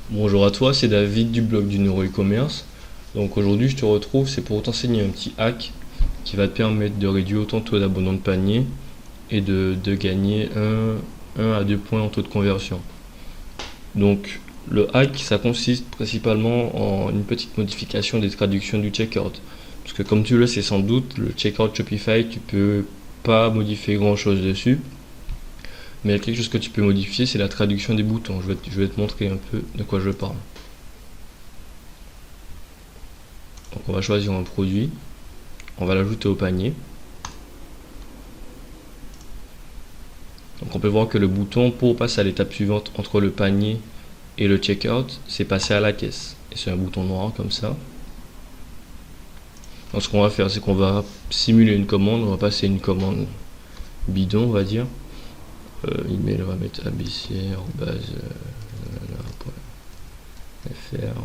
Bonjour à toi, c'est David du blog du Neuro e-commerce. Donc aujourd'hui je te retrouve, c'est pour t'enseigner un petit hack qui va te permettre de réduire ton taux d'abandon de panier et de gagner 1 à 2 points en taux de conversion. Donc le hack, ça consiste principalement en une petite modification des traductions du checkout. Parce que comme tu le sais sans doute, le checkout Shopify, tu peux pas modifier grand chose dessus. Mais il y a quelque chose que tu peux modifier, c'est la traduction des boutons. Je vais te montrer un peu de quoi je parle. Donc on va choisir un produit, on va l'ajouter au panier. Donc on peut voir que le bouton pour passer à l'étape suivante entre le panier et le checkout, c'est passer à la caisse. Et c'est un bouton noir comme ça. Donc ce qu'on va faire, c'est qu'on va simuler une commande, on va passer une commande bidon, on va dire. Email, on va mettre abc@fr,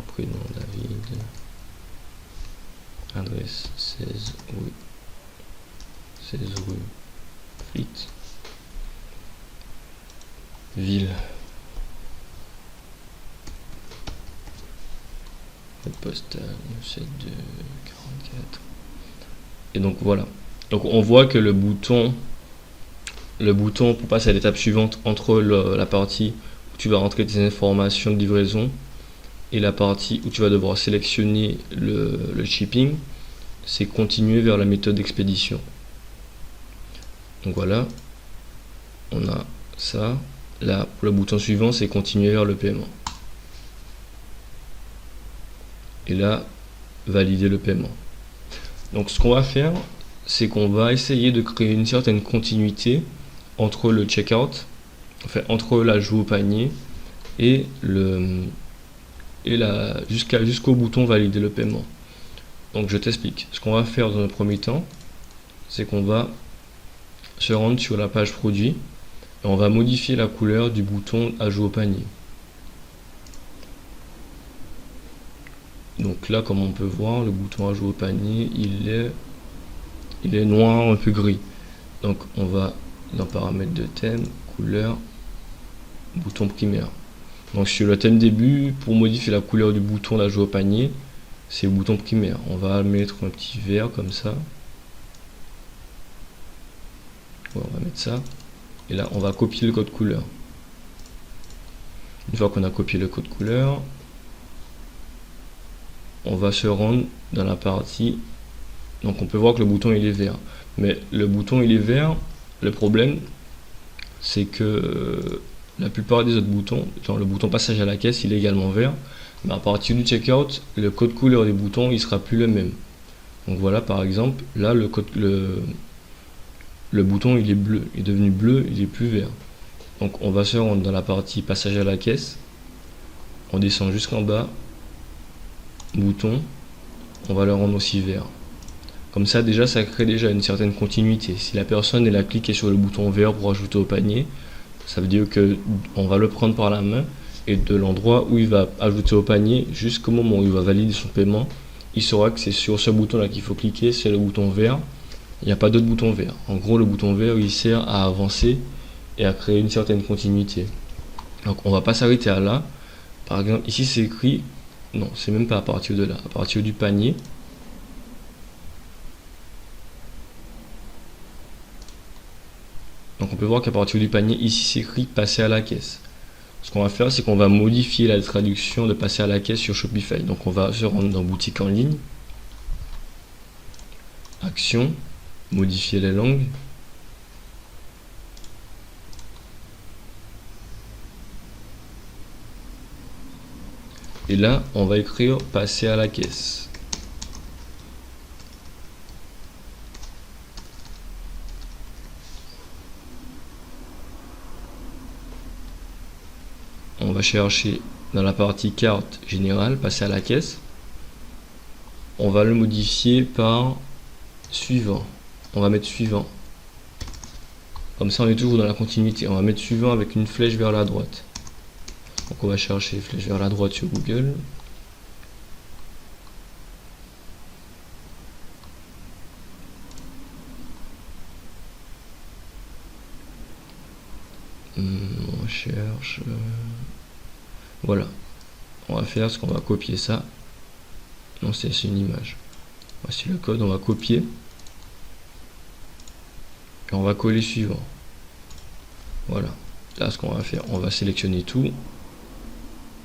prénom David, adresse 16 rue Fleet, ville, code postal 7244. Et donc voilà. Donc on voit que le bouton pour passer à l'étape suivante entre la partie où tu vas rentrer tes informations de livraison et la partie où tu vas devoir sélectionner le shipping, c'est continuer vers la méthode d'expédition. Donc voilà, on a ça. Là, pour le bouton suivant, c'est continuer vers le paiement. Et là, valider le paiement. Donc ce qu'on va faire, c'est qu'on va essayer de créer une certaine continuité entre le checkout, enfin entre l'ajout au panier et jusqu'au bouton valider le paiement. Donc je t'explique. Ce qu'on va faire dans un premier temps, c'est qu'on va se rendre sur la page produit et on va modifier la couleur du bouton ajout au panier. Donc là, comme on peut voir, le bouton ajout au panier, il est noir, un peu gris. Donc on va dans paramètres de thème, couleur, bouton primaire. Donc sur le thème début, pour modifier la couleur du bouton d'ajout au panier, c'est le bouton primaire. On va mettre un petit vert comme ça. Ouais, on va mettre ça. Et là, on va copier le code couleur. Une fois qu'on a copié le code couleur, on va se rendre dans la partie. Donc on peut voir que le bouton il est vert. Mais le bouton il est vert, le problème c'est que la plupart des autres boutons, genre le bouton passage à la caisse il est également vert. Mais à partir du checkout, le code couleur des boutons il sera plus le même. Donc voilà par exemple, là le bouton il est bleu, il est devenu bleu, il est plus vert. Donc on va se rendre dans la partie passage à la caisse, on descend jusqu'en bas, bouton, on va le rendre aussi vert. Comme ça déjà ça crée déjà une certaine continuité. Si la personne elle a cliqué sur le bouton vert pour ajouter au panier, ça veut dire que on va le prendre par la main et de l'endroit où il va ajouter au panier jusqu'au moment où il va valider son paiement, il saura que c'est sur ce bouton là qu'il faut cliquer, c'est le bouton vert. Il n'y a pas d'autre bouton vert. En gros le bouton vert il sert à avancer et à créer une certaine continuité. Donc on va pas s'arrêter à là. Par exemple ici c'est écrit, non c'est même pas à partir de là, à partir du panier. Donc on peut voir qu'à partir du panier, ici c'est écrit passer à la caisse. Ce qu'on va faire, c'est qu'on va modifier la traduction de passer à la caisse sur Shopify. Donc on va se rendre dans boutique en ligne, action, modifier les langues. Et là, on va écrire passer à la caisse. On va chercher dans la partie carte générale, passer à la caisse. On va le modifier par suivant. On va mettre suivant. Comme ça, on est toujours dans la continuité. On va mettre suivant avec une flèche vers la droite. Donc on va chercher flèche vers la droite sur Google. On cherche. Voilà. qu'on va faire, c'est qu'on va copier ça. Non, c'est une image. Voici le code, on va copier. Et on va coller suivant. Voilà. Là, ce qu'on va faire, on va sélectionner tout.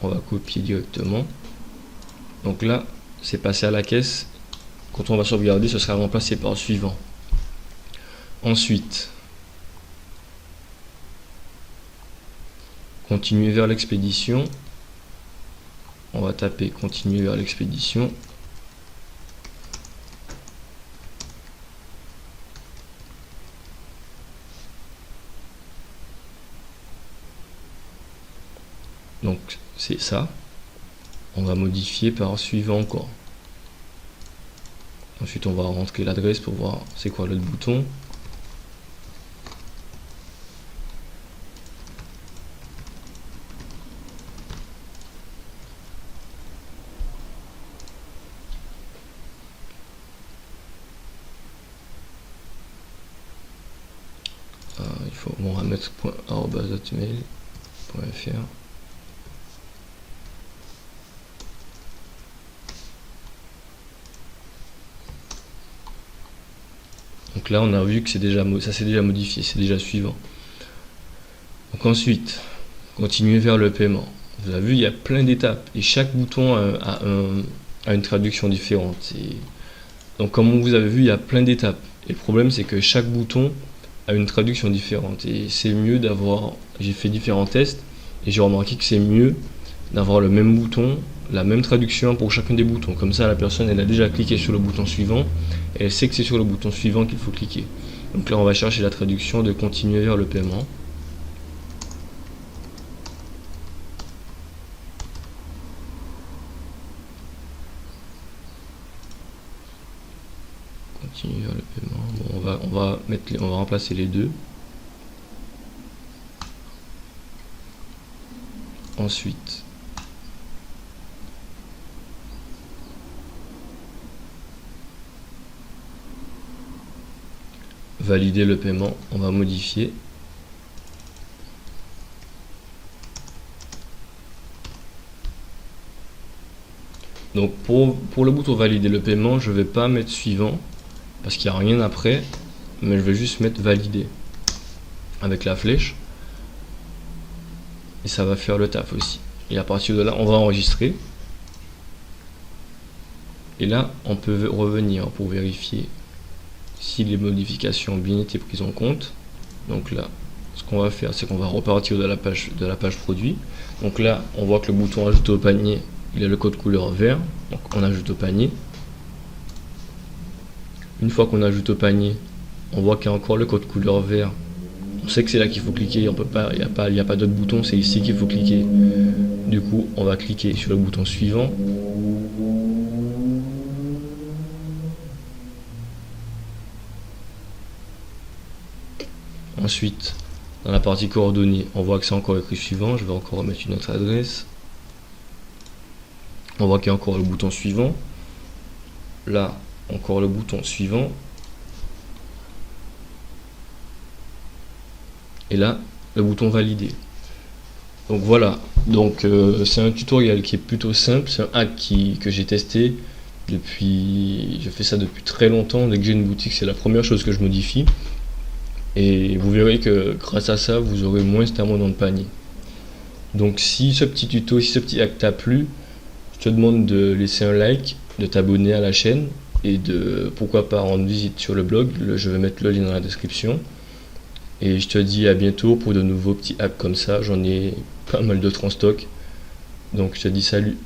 On va copier directement. Donc là, c'est passé à la caisse. Quand on va sauvegarder, ce sera remplacé par le suivant. Ensuite, continuer vers l'expédition. On va taper continuer vers l'expédition. Donc c'est ça. On va modifier par suivant encore. Ensuite on va rentrer l'adresse pour voir c'est quoi l'autre bouton. On va mettre .arobase@hotmail.fr. Donc là on a vu que ça s'est déjà modifié, c'est déjà suivant. Donc ensuite, continuer vers le paiement. Vous avez vu, il y a plein d'étapes et chaque bouton a une traduction différente. Donc comme vous avez vu, il y a plein d'étapes. Et le problème c'est que chaque bouton a une traduction différente. Et c'est mieux d'avoir... J'ai fait différents tests et j'ai remarqué que c'est mieux d'avoir le même bouton, la même traduction pour chacun des boutons. Comme ça, la personne, elle a déjà cliqué sur le bouton suivant et elle sait que c'est sur le bouton suivant qu'il faut cliquer. Donc là, on va chercher la traduction de continuer vers le paiement. Continuer vers le paiement. Bon, on va remplacer les deux. Ensuite, valider le paiement, on va modifier. Donc pour le bouton valider le paiement, je ne vais pas mettre suivant parce qu'il n'y a rien après, mais je vais juste mettre valider avec la flèche et ça va faire le taf aussi. Et à partir de là, on va enregistrer et là, on peut revenir pour vérifier si les modifications ont bien été prises en compte. Donc là, ce qu'on va faire, c'est qu'on va repartir de la page produit. Donc là, on voit que le bouton ajouter au panier, il a le code couleur vert, donc on ajoute au panier. Une fois qu'on ajoute au panier, on voit qu'il y a encore le code couleur vert. On sait que c'est là qu'il faut cliquer, on peut pas, il n'y a pas d'autre bouton, c'est ici qu'il faut cliquer. Du coup, on va cliquer sur le bouton suivant. Ensuite, dans la partie coordonnées, on voit que c'est encore écrit suivant. Je vais encore remettre une autre adresse. On voit qu'il y a encore le bouton suivant. Là, encore le bouton suivant. Et là, le bouton valider. Donc voilà. Donc c'est un tutoriel qui est plutôt simple. C'est un hack que j'ai testé depuis. Je fais ça depuis très longtemps. Dès que j'ai une boutique, c'est la première chose que je modifie. Et vous verrez que grâce à ça, vous aurez moins d'abandon de panier. Donc si ce petit tuto, si ce petit hack t'a plu, je te demande de laisser un like, de t'abonner à la chaîne et de pourquoi pas rendre visite sur le blog. Je vais mettre le lien dans la description. Et je te dis à bientôt pour de nouveaux petits hacks comme ça. J'en ai pas mal d'autres en stock. Donc je te dis salut.